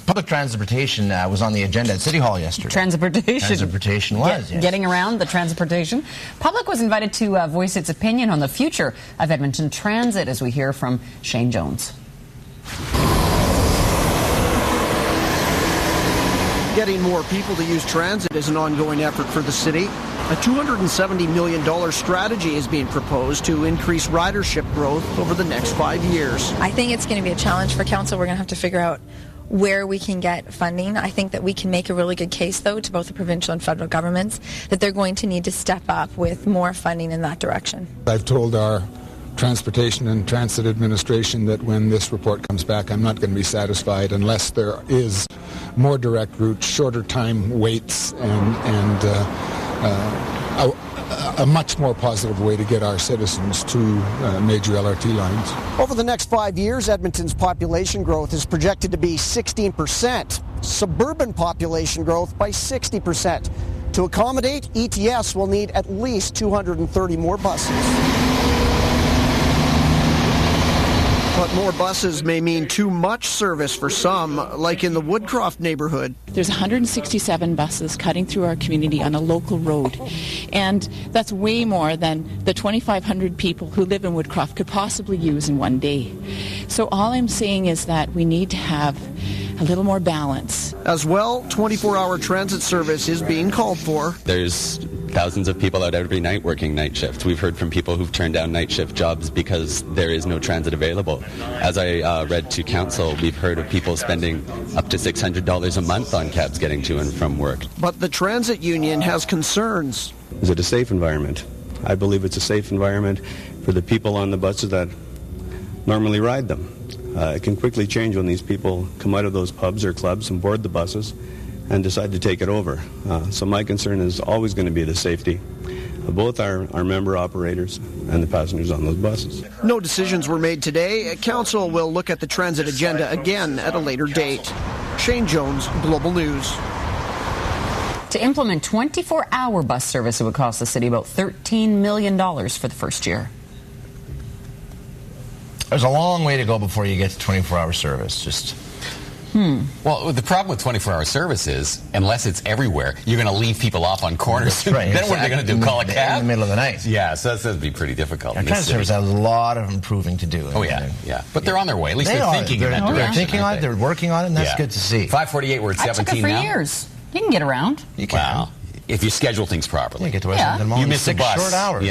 Public transportation was on the agenda at City Hall yesterday. Transportation was, yes. Getting around the transportation. Public was invited to voice its opinion on the future of Edmonton Transit, as we hear from Shane Jones. Getting more people to use transit is an ongoing effort for the city. A $270 million strategy is being proposed to increase ridership growth over the next 5 years. I think it's going to be a challenge for council. We're going to have to figure out where we can get funding. I think that we can make a really good case, though, to both the provincial and federal governments that they're going to need to step up with more funding in that direction. I've told our Transportation and Transit Administration that when this report comes back, I'm not going to be satisfied unless there is more direct routes, shorter time waits, and a much more positive way to get our citizens to major LRT lines. Over the next 5 years, Edmonton's population growth is projected to be 16%. Suburban population growth by 60%. To accommodate, ETS will need at least 230 more buses. But more buses may mean too much service for some, like in the Woodcroft neighborhood. There's 167 buses cutting through our community on a local road, and that's way more than the 2,500 people who live in Woodcroft could possibly use in one day. So all I'm saying is that we need to have a little more balance. As well, 24-hour transit service is being called for. There's thousands of people out every night working night shifts. We've heard from people who've turned down night shift jobs because there is no transit available. As I read to council, we've heard of people spending up to $600 a month on cabs getting to and from work. But the transit union has concerns. Is it a safe environment? I believe it's a safe environment for the people on the buses that normally ride them. It can quickly change when these people come out of those pubs or clubs and board the buses and decide to take it over. So my concern is always going to be the safety of both our member operators and the passengers on those buses. No decisions were made today. Council will look at the transit agenda again at a later date. Shane Jones, Global News. To implement 24-hour bus service, it would cost the city about $13 million for the first year. There's a long way to go before you get to 24-hour service. Well, the problem with 24-hour service is, unless it's everywhere, you're going to leave people off on corners. That's right. Then what are they going to do? Call a cab? In the middle of the night. Yeah, so that's going to be pretty difficult. Transit service has a lot of improving to do. Oh, yeah. But they're on their way. At least they're thinking in that direction. They're thinking on it. They're working on it, and that's good to see. 5:48, we're at 17 now. I took it for years. You can get around. You can. Wow. If you schedule things properly. You get to West Edmonton Mall in 6 short hours. Yeah.